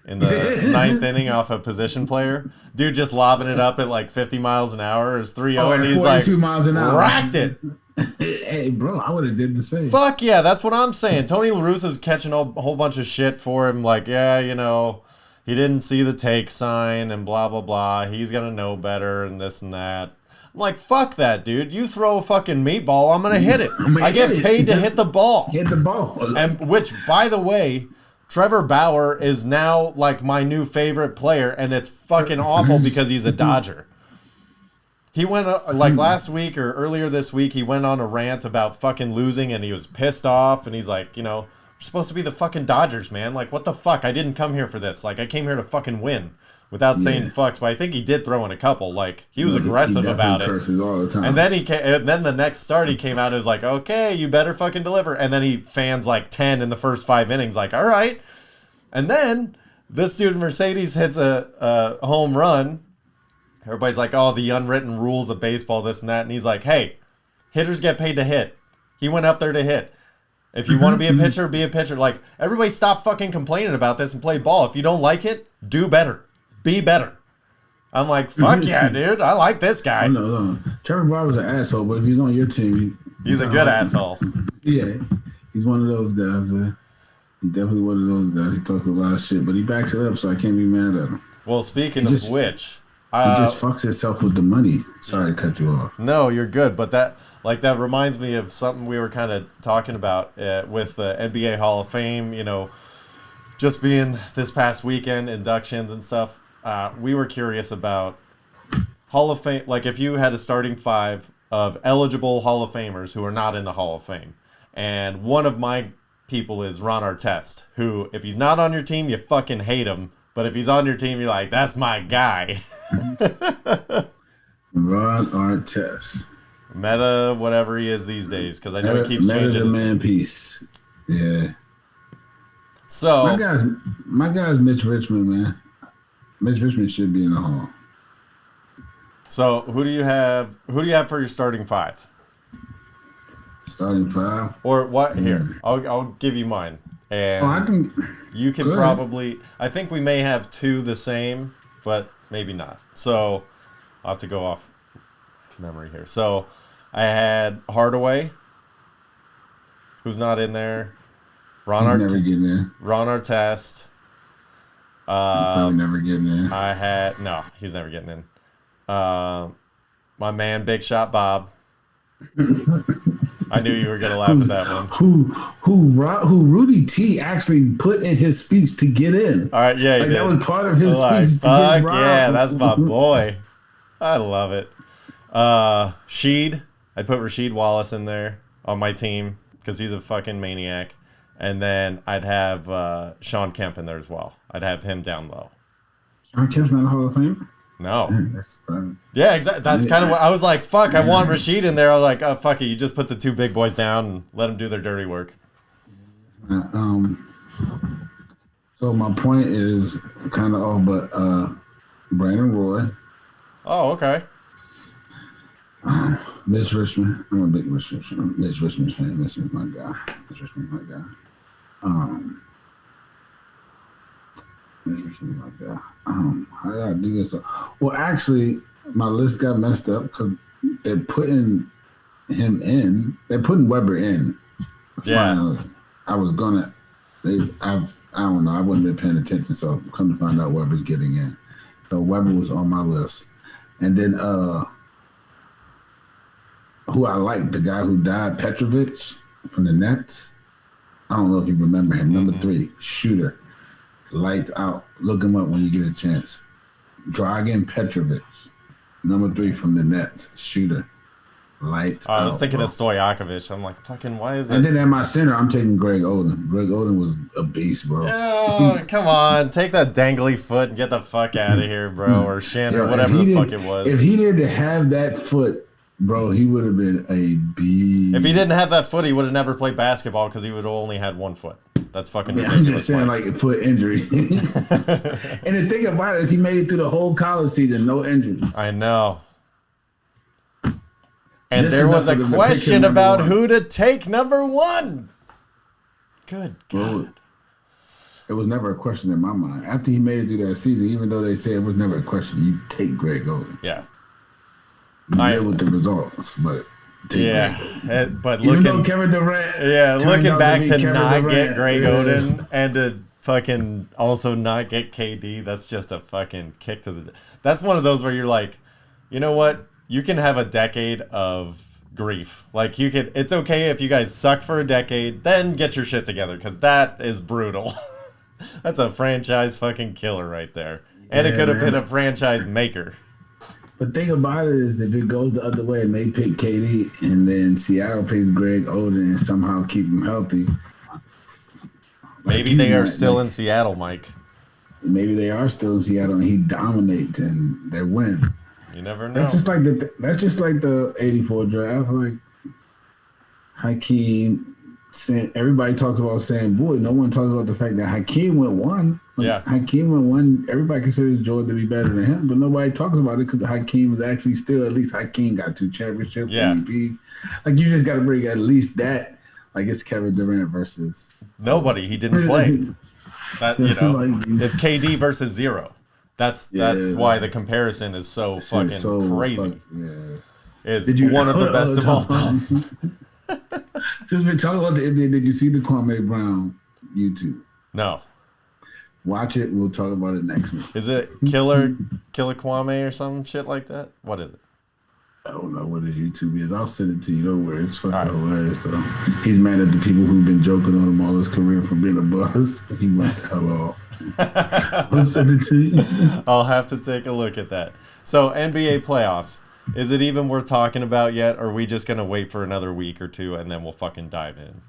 in the ninth inning off a position player. Dude just lobbing it up at like 50 miles an hour. It's 3-0 and he's like miles an hour. Racked it. Hey, bro, I would have did the same. Fuck yeah, that's what I'm saying. Tony La Russa's catching a whole bunch of shit for him. Like, yeah, he didn't see the take sign and blah, blah, blah. He's going to know better and this and that. I'm like, fuck that, dude. You throw a fucking meatball, I'm going to hit it. I get paid to hit the ball. Hit the ball. And which, by the way, Trevor Bauer is now like my new favorite player, and it's fucking awful because he's a Dodger. He went, like last week or earlier this week, he went on a rant about fucking losing and he was pissed off and he's like, you know, we're supposed to be the fucking Dodgers, man. Like, what the fuck? I didn't come here for this. Like, I came here to fucking win without saying fucks, but I think he did throw in a couple. Like, he was aggressive about it. Curses all the time. And then and then the next start he came out and was like, okay, you better fucking deliver. And then he fans like 10 in the first 5 innings, like, all right. And then this dude Mercedes hits a home run. Everybody's like, oh, the unwritten rules of baseball, this and that. And he's like, hey, hitters get paid to hit. He went up there to hit. If you want to be a pitcher, be a pitcher. Like, everybody stop fucking complaining about this and play ball. If you don't like it, do better. Be better. I'm like, fuck yeah, dude. I like this guy. No. Trevor Bauer's an asshole, but if he's on your team... He's a good asshole. Yeah. He's one of those guys, man. He's definitely one of those guys. He talks a lot of shit, but he backs it up, so I can't be mad at him. Well, speaking of which... he just fucks himself with the money. Sorry to cut you off. No, you're good, but that reminds me of something we were kind of talking about with the NBA Hall of Fame, you know, just being this past weekend, inductions and stuff. We were curious about Hall of Fame, like if you had a starting 5 of eligible Hall of Famers who are not in the Hall of Fame. And one of my people is Ron Artest, who, if he's not on your team, you fucking hate him. But if he's on your team, you're like, that's my guy. Ron Artest. Meta, whatever he is these days, because I know he keeps changing. Meta the man piece. Yeah. So my guy's Mitch Richmond, man. Mitch Richmond should be in the Hall. So who do you have? Who do you have for your starting 5? Starting 5? Or what? Here, I'll give you mine, and I can. You can probably. I think we may have 2 the same, but maybe not. So I'll have to go off memory here. So I had Hardaway, who's not in there. Ron never getting in. Ron Artest. Probably never getting in. He's never getting in. My man, Big Shot Bob. I knew you were gonna laugh at that one. Who Rudy T actually put in his speech to get in. All right, yeah, that was part of his speech. Fuck yeah, that's my boy. I love it. Sheed, I'd put Rasheed Wallace in there on my team because he's a fucking maniac. And then I'd have Sean Kemp in there as well. I'd have him down low. Sean Kemp's not in the Hall of Fame? No. Yeah, exactly. That's kind of what I was like. Fuck, I want Rasheed in there. I was like, oh, fuck it. You just put the 2 big boys down and let them do their dirty work. So my point is kind of off, but Brandon Roy. Oh, okay. Mitch Richmond. I'm a big Mitch Richmond fan. Mitch is my guy. Mitch Richmond's my guy. Mitch Richmond's my guy. How did I do this? Well, actually, my list got messed up because they're putting him in. They're putting Weber in. Yeah. Finally. I was gonna. I don't know. I wasn't been paying attention, so come to find out Weber's getting in. So Weber was on my list, and then who I like, the guy who died, Petrovic from the Nets. I don't know if you remember him. Number 3, shooter, lights out. Look him up when you get a chance. Dragan Petrovic, number 3 from the Nets, shooter, lights out. I was thinking of Stojakovic. I'm like, fucking, why is it? And then at my center, I'm taking Greg Oden. Greg Oden was a beast, bro. Oh, come on. Take that dangly foot and get the fuck out of here, bro. Or shin or whatever the fuck it was. If he didn't have that foot, bro, he would have been a beast. If he didn't have that foot, he would have never played basketball because he would have only had 1 foot. That's fucking ridiculous. I'm just saying, like a foot injury. And the thing about it is he made it through the whole college season, no injuries. I know. And there was a question about who to take number 1. Good God. It was never a question in my mind. After he made it through that season, even though they said it was never a question, you take Greg Oden. Yeah. You deal with the results, but but even though Kevin Durant, looking back to not get Greg Oden and to fucking also not get KD, that's just a fucking kick to the. That's one of those where you're like, you know what? You can have a decade of grief. Like you could. It's okay if you guys suck for a decade, then get your shit together because that is brutal. That's a franchise fucking killer right there, and it could have been a franchise maker. But thing about it is, if it goes the other way and they pick KD, and then Seattle picks Greg Oden and somehow keep him healthy, maybe they are still in Seattle, Mike. Maybe they are still in Seattle, and he dominates and they win. You never know. That's just like the '84 draft. Like Hakeem. Everybody talks about Sam Boyd. No one talks about the fact that Hakeem went one. Hakeem went one. Everybody considers Jordan to be better than him, but nobody talks about it because Hakeem is actually still, at least Hakeem got 2 championships, MVPs. Like, you just got to bring at least that. Like, it's Kevin Durant versus nobody. He didn't play. That, you know, it's KD versus 0. That's why the comparison is so fucking crazy. It's one of the best of all time. Since we're talking about the NBA, did you see the Kwame Brown YouTube? No. Watch it. We'll talk about it next week. Is it Killer Kwame or some shit like that? What is it? I don't know what his YouTube is. I'll send it to you. Don't worry. It's fucking hilarious, though. He's mad at the people who've been joking on him all his career for being a buzz. He went the hell off. I'll send it to you. I'll have to take a look at that. So, NBA playoffs. Is it even worth talking about yet, or are we just going to wait for another week or two and then we'll fucking dive in?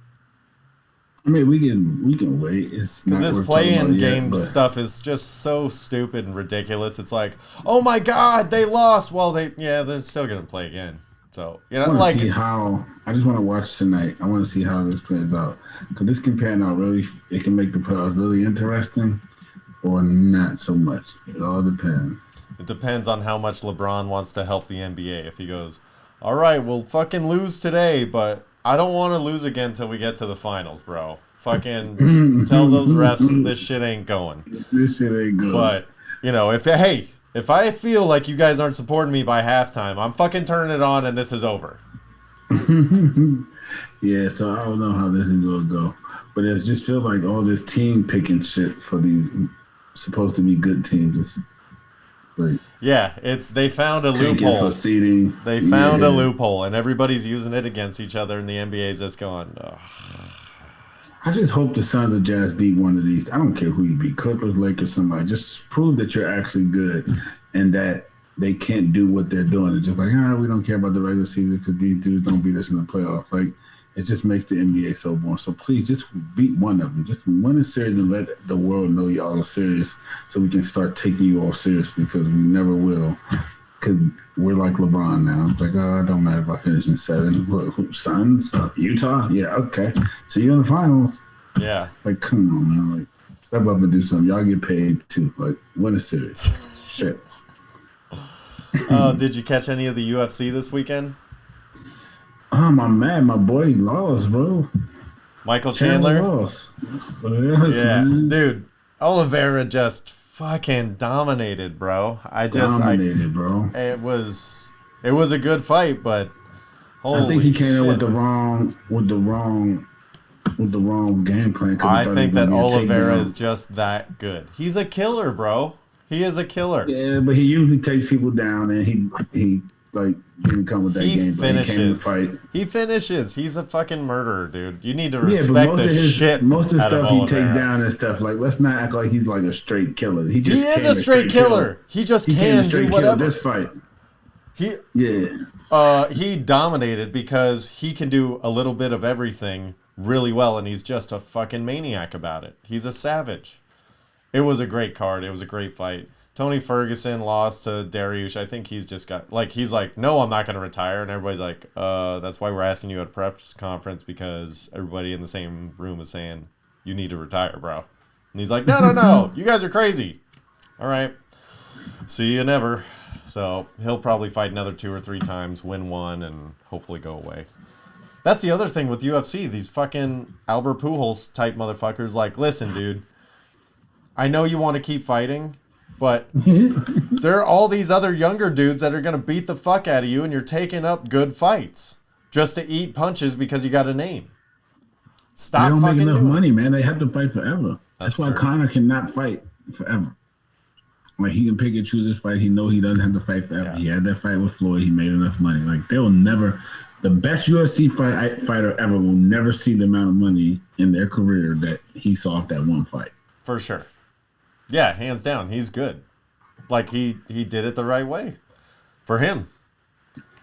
I mean, we can wait. Because this play-in game stuff is just so stupid and ridiculous. It's like, oh my god, they lost. Well, they're still going to play again. So, you know, I just want to watch tonight. I want to see how this plays out. Because this can pan out really, it can make the playoffs really interesting or not so much. It all depends. It depends on how much LeBron wants to help the NBA. If he goes, all right, we'll fucking lose today, but I don't want to lose again until we get to the finals, bro. Fucking tell those refs this shit ain't going. This shit ain't good. But, you know, if I feel like you guys aren't supporting me by halftime, I'm fucking turning it on and this is over. Yeah, so I don't know how this is going to go. But it just feels like all this team picking shit for these supposed to be good teams is like, they found a loophole. For seeding. They found a loophole, and everybody's using it against each other, and the NBA's just going, ugh. I just hope the Suns or Jazz beat one of these. I don't care who you beat, Clippers, Lakers, somebody. Just prove that you're actually good and that they can't do what they're doing. It's just like, we don't care about the regular season because these dudes don't beat us in the playoffs. Like, it just makes the NBA so boring. So please just beat one of them. Just win a series and let the world know y'all are serious so we can start taking you all seriously because we never will. Because we're like LeBron now. It's like, it don't matter if I finish in 7. What, Suns? Utah? Yeah, okay. See you in the finals. Yeah. Like, come on, man. Like, step up and do something. Y'all get paid too. Like, win a series. Shit. Did you catch any of the UFC this weekend? I'm mad. My boy lost, bro. Michael Chandler lost. Yeah, dude. Oliveira just fucking dominated, bro. Bro. It was a good fight, but holy I think he came in shit. with the wrong game plan. I think that Oliveira is just that good. He's a killer, bro. He is a killer. Yeah, but he usually takes people down, and he like didn't come with that game. Finishes. He came to fight. He finishes. He's a fucking murderer, dude. You need to respect the shit. Most of the stuff he Oliveira. takes down and stuff. Like, let's not act like he's like a straight killer. He is a straight killer. He just can do whatever. This fight. He dominated because he can do a little bit of everything really well, and he's just a fucking maniac about it. He's a savage. It was a great card. It was a great fight. Tony Ferguson lost to Dariush. I think he's just got, he's like, no, I'm not going to retire. And everybody's like, that's why we're asking you at a press conference because everybody in the same room is saying, you need to retire, bro. And he's like, no. You guys are crazy. All right. See you never. So he'll probably fight another 2 or 3 times, win one, and hopefully go away. That's the other thing with UFC. These fucking Albert Pujols type motherfuckers like, listen, dude, I know you want to keep fighting, but there are all these other younger dudes that are going to beat the fuck out of you, and you're taking up good fights just to eat punches because you got a name. Stop fucking doing it. They don't make enough money, man. They have to fight forever. That's why Conor cannot fight forever. Like, he can pick and choose his fight. He know he doesn't have to fight forever. Yeah. He had that fight with Floyd. He made enough money. Like, they'll never... The best UFC fighter ever will never see the amount of money in their career that he saw off that one fight. For sure. Yeah, hands down. He's good. Like, he did it the right way. For him.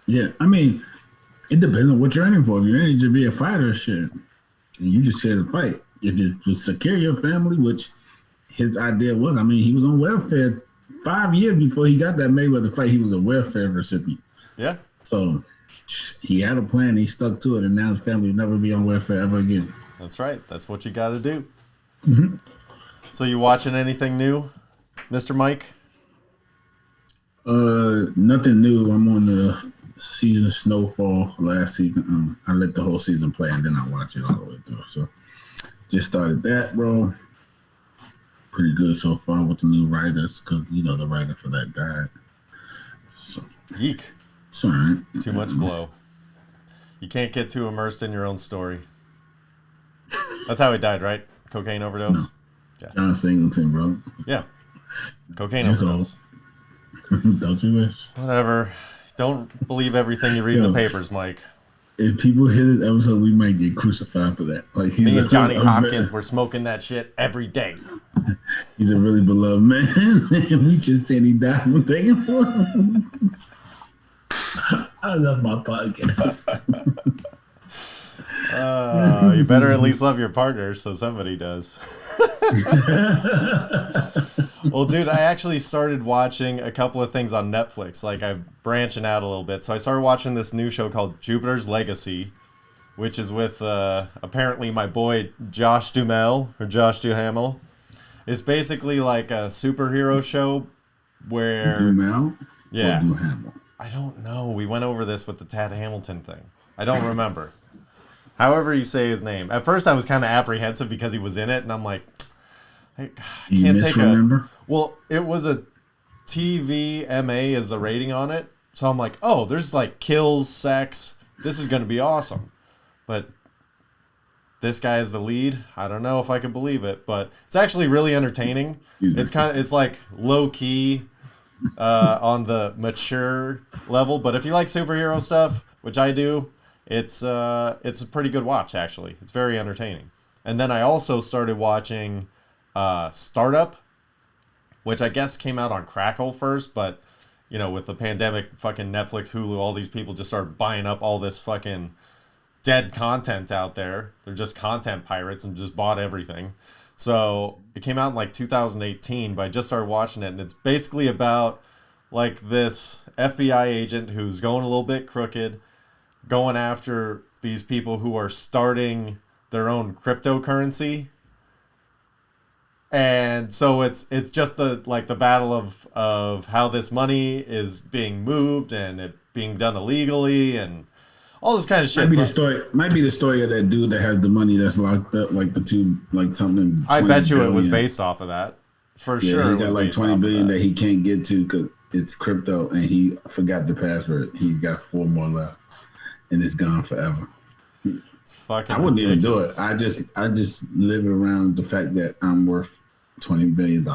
Yeah, I mean, it depends on what you're aiming for. If you're aiming to be a fighter, shit, you just here to fight. If it's to secure your family, which his idea was, I mean, he was on welfare 5 years before he got that Mayweather fight. He was a welfare recipient. Yeah. So he had a plan. He stuck to it, and now his family will never be on welfare ever again. That's right. That's what you got to do. Mm-hmm. So you watching anything new, Mr. Mike? Nothing new. I'm on the season of Snowfall last season. I let the whole season play, and then I watch it all the way through. So just started that, bro. Pretty good so far with the new writers, because the writer for that died. So Yeek. it's all right. Too much blow. You can't get too immersed in your own story. That's how he died, right? Cocaine overdose? No. Yeah. John Singleton, bro. Yeah. Cocaine That's overdose. Don't you wish? Whatever. Don't believe everything you read in the papers, Mike. If people hear this episode, we might get crucified for that. Like Me and Johnny Hopkins were smoking that shit every day. He's a really beloved man. And we just said he died from taking one. I love my podcast. You better at least love your partner, so somebody does. Well, dude, I actually started watching a couple of things on Netflix. Like, I'm branching out a little bit. So I started watching this new show called Jupiter's Legacy, which is with apparently my boy Josh Duhamel. It's basically like a superhero show where... Duhamel? Yeah. Or Duhamel? I don't know. We went over this with the Tad Hamilton thing. I don't remember. However you say his name. At first I was kind of apprehensive because he was in it, and I'm like, I can't take a... Well, it was a TVMA is the rating on it. So I'm like, oh, there's like kills, sex. This is going to be awesome. But this guy is the lead. I don't know if I can believe it, but it's actually really entertaining. It's like low key on the mature level. But if you like superhero stuff, which I do, it's a pretty good watch, actually. It's very entertaining. And then I also started watching Startup, which I guess came out on Crackle first, but with the pandemic, fucking Netflix, Hulu, all these people just started buying up all this fucking dead content out there. They're just content pirates and just bought everything. So it came out in like 2018, but I just started watching it, and it's basically about like this FBI agent who's going a little bit crooked, going after these people who are starting their own cryptocurrency. And so it's just the battle of how this money is being moved and it being done illegally and all this kind of shit. Might be the story of that dude that has the money that's locked up, like the two, like something. I bet you it was based off of that. For sure. He got like 20 billion that he can't get to because it's crypto and he forgot the password. He's got 4 more left and it's gone forever. It's fucking I wouldn't ridiculous. even do it. I just live around the fact that I'm worth $20 billion.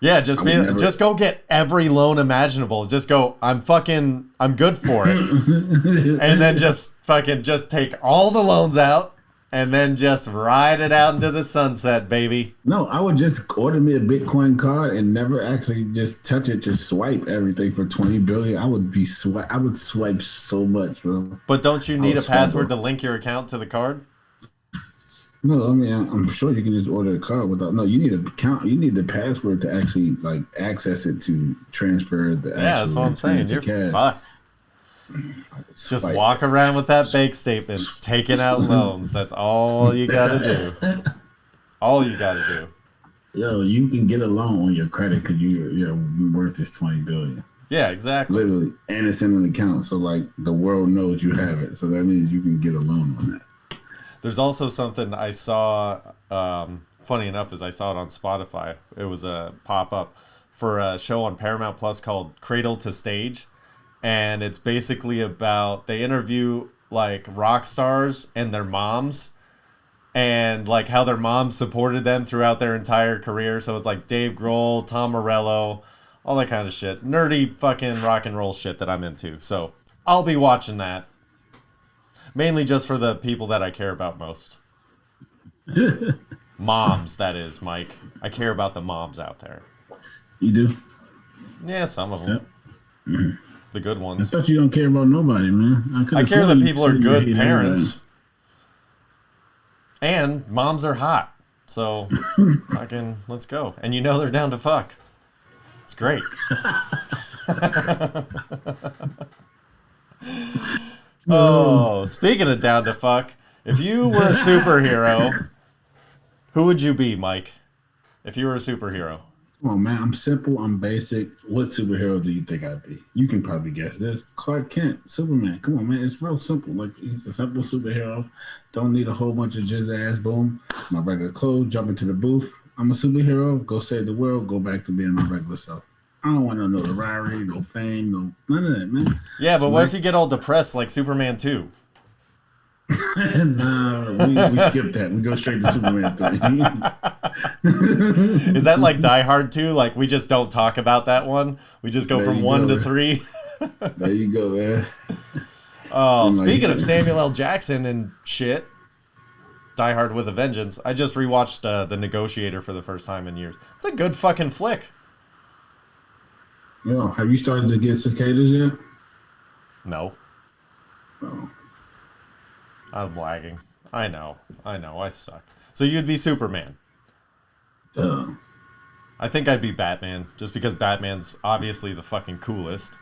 Yeah, just go get every loan imaginable. Just go, I'm good for it. And then just take all the loans out and then just ride it out into the sunset, baby. No, I would just order me a Bitcoin card and never actually just touch it, just swipe everything for 20 billion. I would swipe so much, bro. But don't you need a password to link your account to the card? No, I mean, I'm sure you can just order a card without. No, you need an account. You need the password to actually like access it to transfer the. Yeah, that's what I'm saying. You're fucked. Just walk around with that bank statement, taking out loans. That's all you gotta do. All you gotta do. Yo, you can get a loan on your credit because your worth is 20 billion. Yeah, exactly. Literally, and it's in an account, so like the world knows you have it. So that means you can get a loan on that. There's also something I saw, funny enough, is I saw it on Spotify. It was a pop-up for a show on Paramount Plus called Cradle to Stage. And it's basically about, they interview like rock stars and their moms and like how their moms supported them throughout their entire career. So it's like Dave Grohl, Tom Morello, all that kind of shit. Nerdy fucking rock and roll shit that I'm into. So I'll be watching that. Mainly just for the people that I care about most. Moms, that is, Mike. I care about the moms out there. You do? Yeah, some of them. The good I ones. thought you don't care about nobody, man. I care that people are good parents. And moms are hot. So, fucking, let's go. And you know they're down to fuck. It's great. Oh, speaking of down to fuck, if you were a superhero, who would you be, Mike? If you were a superhero. Come on, man. I'm simple. I'm basic. What superhero do you think I'd be? You can probably guess this. Clark Kent, Superman. Come on, man. It's real simple. Like, he's a simple superhero. Don't need a whole bunch of jizz ass. Boom. My regular clothes. Jump into the booth. I'm a superhero. Go save the world. Go back to being my regular self. I don't want no notoriety, no fame, none of that, man. Yeah, but what if you get all depressed like Superman 2? Nah, we skip that. We go straight to Superman 3. Is that like Die Hard 2? Like, we just don't talk about that one? We just go from 1 to 3? There you go, man. Oh, speaking of Samuel L. Jackson and shit, Die Hard with a Vengeance, I just rewatched The Negotiator for the first time in years. It's a good fucking flick. Yo, have you started to get cicadas yet? No. Oh. I'm lagging. I know. I suck. So you'd be Superman. I think I'd be Batman, just because Batman's obviously the fucking coolest.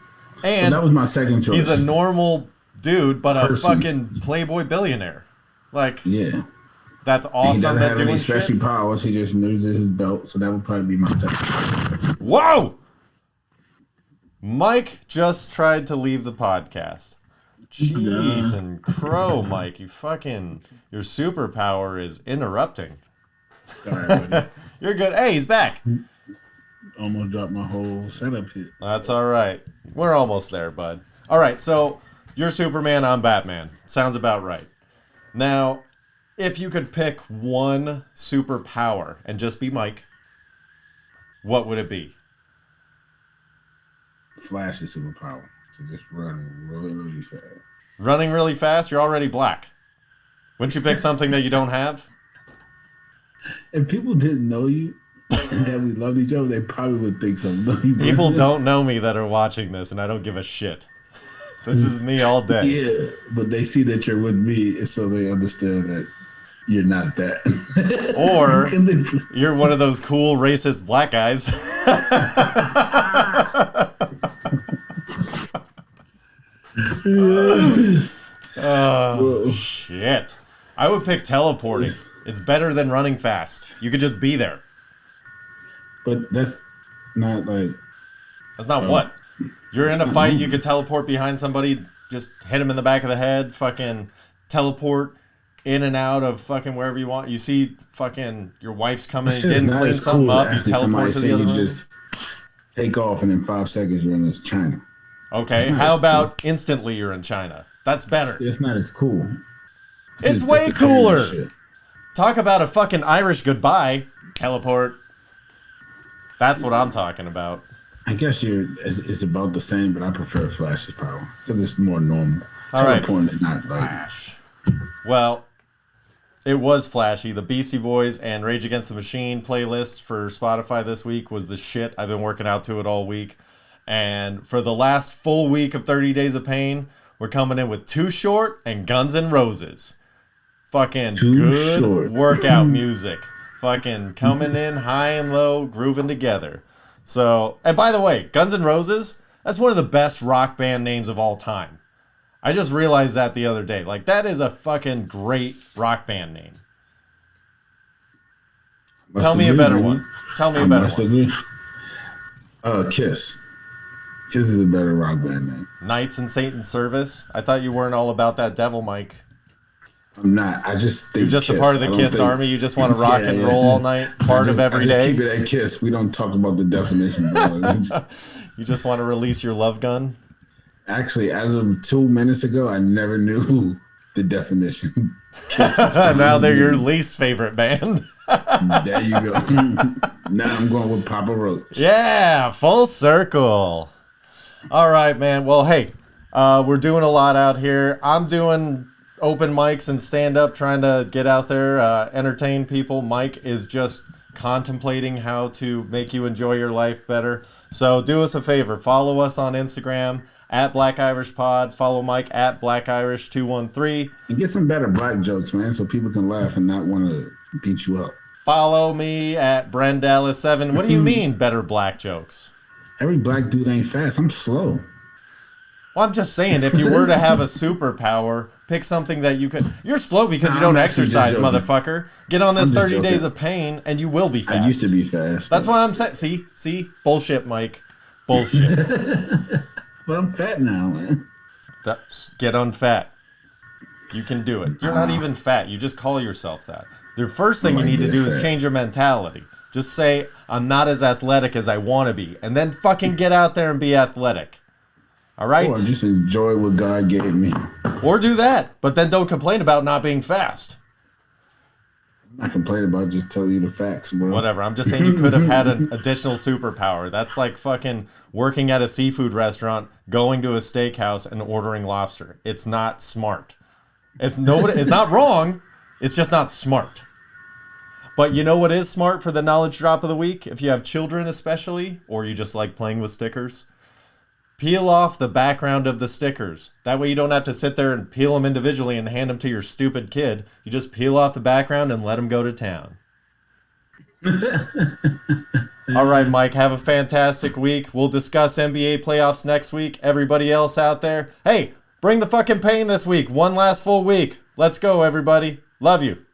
And that was my second choice. He's a normal dude, but a fucking playboy billionaire. Like, yeah. That's awesome. He doesn't have any special powers. He just uses his belt, so that would probably be my second. Whoa! Mike just tried to leave the podcast. Jeez and crow, Mike. Your superpower is interrupting. Sorry, buddy. You're good. Hey, he's back. Almost dropped my whole setup here. That's all right. We're almost there, bud. All right, so you're Superman, I'm Batman. Sounds about right. Now, if you could pick one superpower and just be Mike, what would it be? Flash is superpower. To just run really, really fast. Running really fast? You're already black. Wouldn't you pick something that you don't have? If people didn't know you and that we loved each other, they probably would think something. People don't know me that are watching this, and I don't give a shit. This is me all day. Yeah, but they see that you're with me, so they understand that you're not that. Or you're one of those cool racist black guys. Oh, shit. I would pick teleporting. It's better than running fast. You could just be there. But that's not like... That's not what? You're in a fight, you could teleport behind somebody, just hit him in the back of the head, fucking teleport in and out of fucking wherever you want. You see fucking your wife's coming and didn't clean something up, you teleport to the other room. Just take off and in 5 seconds you're in China. Okay, how about instantly you're in China? That's better. It's not as cool. It's way cooler. Talk about a fucking Irish goodbye. Teleport. That's what I'm talking about. I guess it's about the same, but I prefer Flash's power because it's more normal. All right, teleporting is not Flash. Well, it was flashy. The Beastie Boys and Rage Against the Machine playlist for Spotify this week was the shit. I've been working out to it all week. And for the last full week of 30 Days of Pain, we're coming in with Too Short and Guns N' Roses. Fucking good workout music. Fucking coming in high and low, grooving together. So, and by the way, Guns N' Roses, that's one of the best rock band names of all time. I just realized that the other day. Like, that is a fucking great rock band name. Tell me a better one. Tell me a better one. Kiss. Kiss is a better rock band name. Knights in Satan's Service? I thought you weren't all about that devil, Mike. I'm not. I just think you're just Kiss. A part of the Kiss army. You just want to rock and roll all night. Part of every day. Keep it at Kiss. We don't talk about the definition. You just want to release your love gun? Actually, as of 2 minutes ago, I never knew the definition. Now they're your least favorite band. There you go. Now I'm going with Papa Roach. Yeah, full circle. All right, man. Well, hey, we're doing a lot out here. I'm doing open mics and stand up, trying to get out there, entertain people. Mike is just contemplating how to make you enjoy your life better. So do us a favor. Follow us on Instagram at Black Irish Pod. Follow Mike at Black Irish 213. And get some better black jokes, man, so people can laugh and not want to beat you up. Follow me at Brendallis7. What do you mean, better black jokes? Every black dude ain't fast. I'm slow. Well, I'm just saying, if you were to have a superpower, pick something that you could... You're slow because you don't exercise, motherfucker. Get on this 30 days of pain, and you will be fast. I used to be fast. That's what I'm saying. See? Bullshit, Mike. Bullshit. But I'm fat now, man. Get unfat. You can do it. You're not even fat. You just call yourself that. The first thing you need to do is change your mentality. Just say, I'm not as athletic as I want to be. And then fucking get out there and be athletic. All right? Or just enjoy what God gave me. Or do that. But then don't complain about not being fast. I'm not complaining about, just tell you the facts, bro. Whatever. I'm just saying you could have had an additional superpower. That's like fucking working at a seafood restaurant, going to a steakhouse, and ordering lobster. It's not smart. It's not wrong. It's just not smart. But you know what is smart for the knowledge drop of the week? If you have children especially, or you just like playing with stickers, peel off the background of the stickers. That way you don't have to sit there and peel them individually and hand them to your stupid kid. You just peel off the background and let them go to town. All right, Mike, have a fantastic week. We'll discuss NBA playoffs next week. Everybody else out there, hey, bring the fucking pain this week. One last full week. Let's go, everybody. Love you.